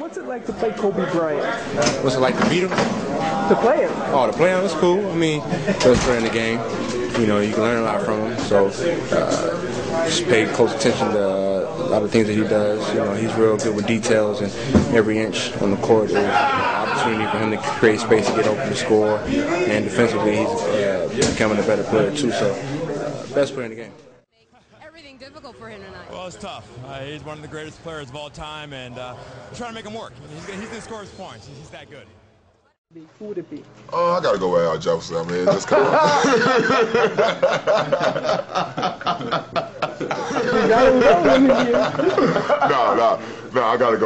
What's it like to play Kobe Bryant? What's it like to beat him? To play him? Oh, to play him was cool. I mean, best player in the game. You know, you can learn a lot from him. So just pay close attention to a lot of things that he does. You know, he's real good with details, and every inch on the court is an opportunity for him to create space to get open to score. And defensively, he's becoming a better player too. So, best player in the game. Everything difficult for him tonight. Well, it's tough. He's one of the greatest players of all time, and we're trying to make him work. He's going to score his points. He's that good. Who would it be? Oh, I got to go with Al Jefferson. I mean, it's just kind of... No, I got to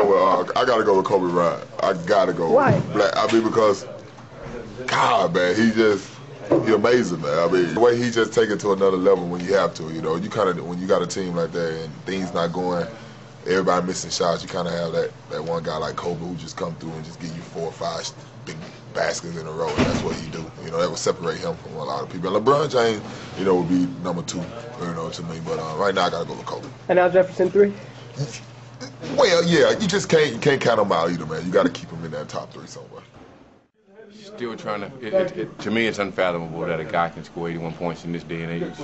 go with Kobe Bryant. I got to go. Why? I mean, because, God, man, he's amazing, man. I mean, the way he just take it to another level when you have to, you know. You kind of, when you got a team like that and things not going, everybody missing shots, you kind of have that one guy like Kobe who just come through and just give you 4 or 5 big baskets in a row, and that's what he do. You know, that would separate him from a lot of people. And LeBron James, you know, would be number 2, you know, to me. But right now, I gotta go with Kobe. And Al Jefferson 3? Well, yeah, you just can't count him out either, man. You got to keep him in that top 3 somewhere. Still trying to, to me it's unfathomable that a guy can score 81 points in this day and age.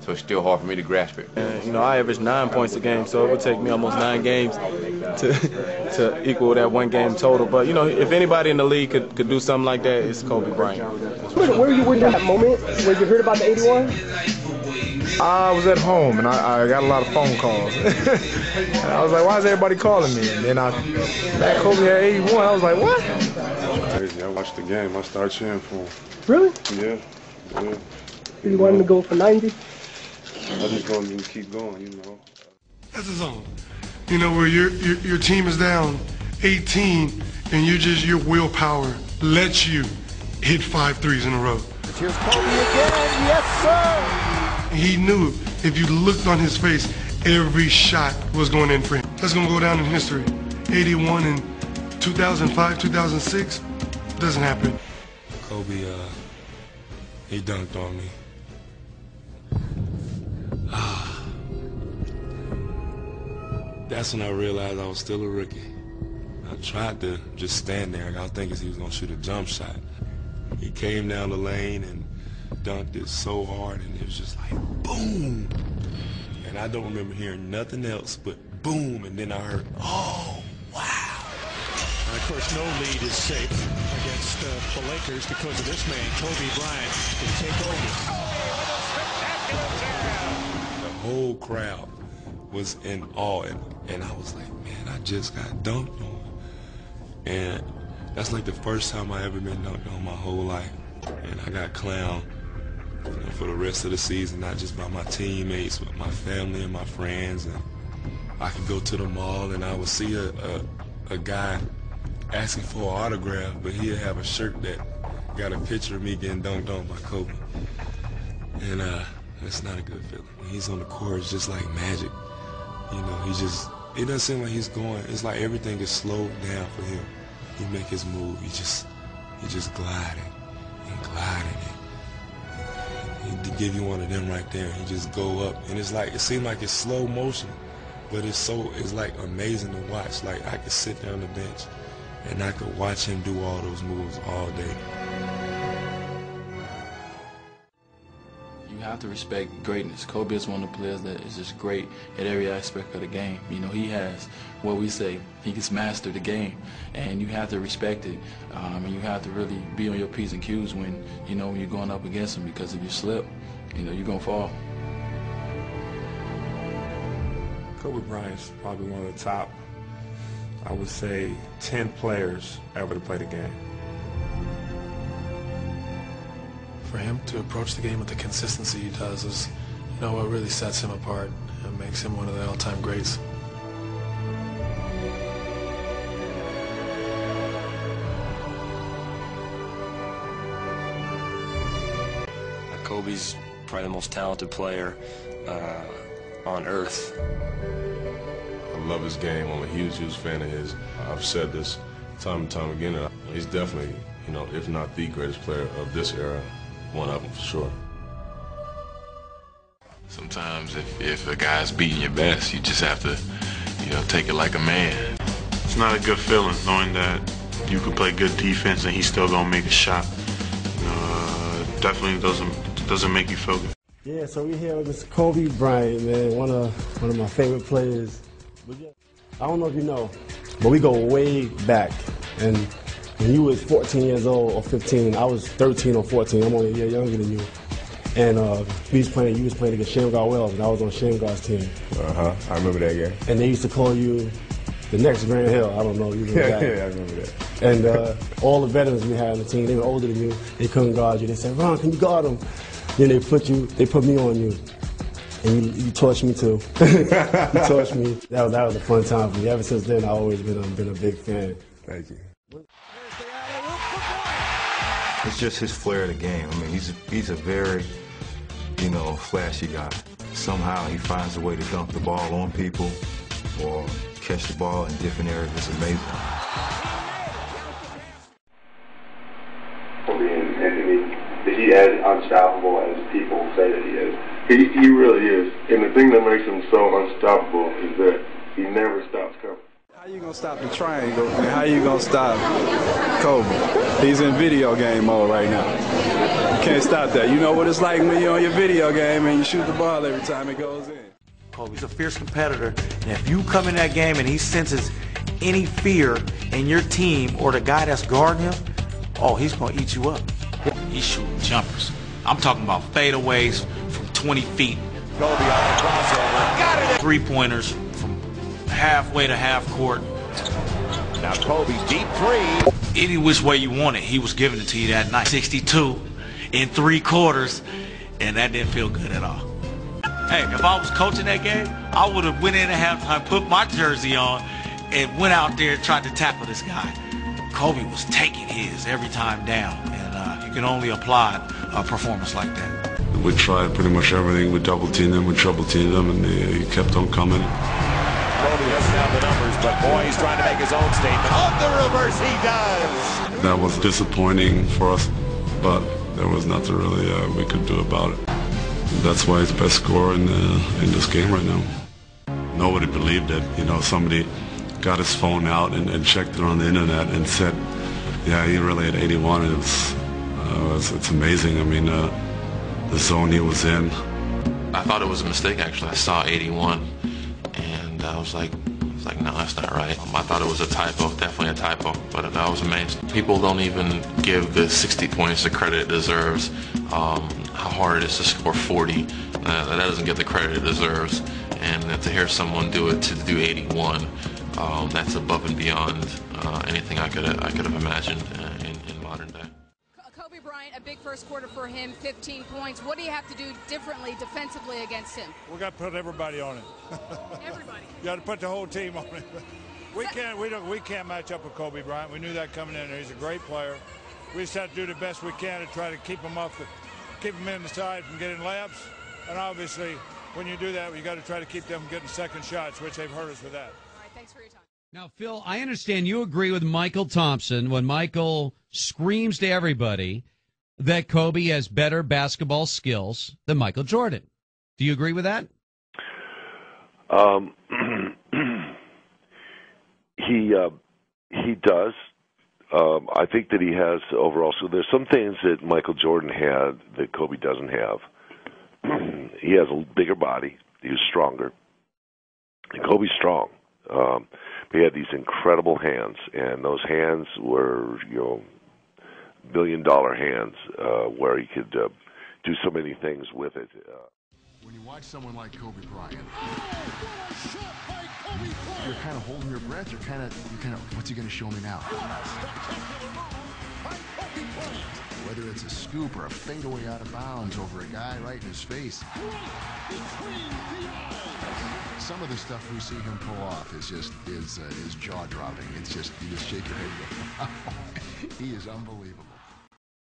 So it's still hard for me to grasp it. You know, I average 9 points a game, so it would take me almost 9 games to equal that 1 game total. But, you know, if anybody in the league could do something like that, it's Kobe Bryant. Where were you in that moment when you heard about the 81? I was at home, and I got a lot of phone calls. And I was like, why is everybody calling me? And then that Kobe had 81. I was like, what? Crazy. I watched the game. I started cheering for him. Really? Yeah. You wanted to go for 90? I just going to keep going, you know. That's a zone. You know, where your team is down 18, and your willpower lets you hit 5 threes in a row. Here's Kobe again. Yes, sir. He knew if you looked on his face, every shot was going in for him. That's going to go down in history. 81 in 2005, 2006, doesn't happen. Kobe, he dunked on me. That's when I realized I was still a rookie. I tried to just stand there. I was thinking he was going to shoot a jump shot. He came down the lane and dunked it so hard, and it was just like boom. And I don't remember hearing nothing else but boom, and then I heard, oh, wow. And of course, no lead is safe against the Lakers because of this man, Kobe Bryant, to take over. The whole crowd was in awe, and I was like, man, I just got dunked on. And that's like the first time I ever been dunked on my whole life. And I got clowned, you know, for the rest of the season, not just by my teammates, but my family and my friends. And I could go to the mall and I would see a guy asking for an autograph, but he'd have a shirt that got a picture of me getting dunked on by Kobe. And it's not a good feeling. When he's on the court, it's just like magic. You know, it doesn't seem like he's going. It's like everything is slowed down for him. He make his move. He just gliding and gliding. He'd give you one of them right there. He just go up, and it's like, it seems like it's slow motion, but it's like amazing to watch. Like I could sit down on the bench and I could watch him do all those moves all day. You have to respect greatness. Kobe is one of the players that is just great at every aspect of the game. You know, he has what we say, he gets mastered the game, and you have to respect it. And you have to really be on your P's and Q's when, you know, when you're going up against him, because if you slip, you know, you're going to fall. Kobe Bryant's probably one of the top, I would say, 10 players ever to play the game. For him to approach the game with the consistency he does is, you know, what really sets him apart and makes him one of the all-time greats. Kobe's probably the most talented player on earth. I love his game. I'm a huge fan of his. I've said this time and time again. He's definitely, you know, if not the greatest player of this era, one of them for sure. Sometimes if a guy's beating your best, you just have to, you know, take it like a man. It's not a good feeling knowing that you could play good defense and he's still gonna make a shot. Definitely doesn't make you feel good. Yeah, so we're here with Mr. Kobe Bryant, man, one of my favorite players. I don't know if you know, but we go way back. And when you was 14 years old or 15, I was 13 or 14. I'm only a year younger than you. And you was playing against Shamgar Wells, and I was on Shamgar's team. I remember that game. And they used to call you the next Grant Hill. I don't know. You remember that? Yeah, I remember that. And all the veterans we had on the team, they were older than you. They couldn't guard you. They said, "Ron, can you guard him?" Then they put me on you, and you torched me too. You torched me. That was a fun time for me. Ever since then, I've always been a big fan. Thank you. It's just his flair of the game. I mean, he's a very, flashy guy. Somehow he finds a way to dunk the ball on people or catch the ball in different areas. It's amazing. Is he as unstoppable as people say that he is? He really is. And the thing that makes him so unstoppable is that he never stops coming. How you gonna stop the triangle, and how you gonna stop Kobe? He's in video game mode right now. You can't stop that. You know what it's like when you're on your video game and you shoot the ball every time it goes in. Kobe's a fierce competitor, and if you come in that game and he senses any fear in your team or the guy that's guarding him, oh, he's gonna eat you up. He's shooting jumpers. I'm talking about fadeaways from 20 feet. Kobe on the crossover. Got it. Three-pointers from halfway to half court. Now Kobe's deep three. Any which way you want it, he was giving it to you that night. 62 in 3 quarters, and that didn't feel good at all. Hey, if I was coaching that game, I would have went in at halftime, put my jersey on, and went out there and tried to tackle this guy. Kobe was taking his every time down, and you can only applaud a performance like that. We tried pretty much everything. We double-teamed them, we triple-teamed them, and he kept on coming. Kobe doesn't have the numbers, but boy, he's trying to make his own statement. On the reverse, he does! That was disappointing for us, but there was nothing really we could do about it. That's why he's the best scorer in this game right now. Nobody believed it. Somebody got his phone out and checked it on the internet and said, yeah, he really had 81. And it's amazing. I mean, the zone he was in. I thought it was a mistake, actually. I saw 81, and I was like, no, that's not right. I thought it was a typo, definitely a typo, but I was amazed. People don't even give the 60 points the credit it deserves. How hard it is to score 40, that doesn't get the credit it deserves. And to hear someone do it, to do 81, that's above and beyond anything I could have imagined in modern day. Kobe Bryant, a big first quarter for him, 15 points. What do you have to do differently defensively against him? We got to put everybody on it. Everybody. You got to put the whole team on it. We can't match up with Kobe Bryant. We knew that coming in there. He's a great player. We just have to do the best we can to try to keep him in the side from getting layups. And obviously, when you do that, you got to try to keep them getting second shots, which they've hurt us with that. All right, thanks for your time. Now, Phil, I understand you agree with Michael Thompson when Michael screams to everybody that Kobe has better basketball skills than Michael Jordan. Do you agree with that? He does. I think that he has overall. So there's some things that Michael Jordan had that Kobe doesn't have. He has a bigger body. He was stronger. And Kobe's strong. He had these incredible hands, and those hands were, billion-dollar hands where he could do so many things with it. When you watch someone like Kobe Bryant, you're kind of holding your breath. You're kind of, what's he going to show me now? Whether it's a scoop or a fadeaway out of bounds over a guy right in his face. Some of the stuff we see him pull off is just is jaw-dropping. It's just, you just shake your head and go, wow, he is unbelievable.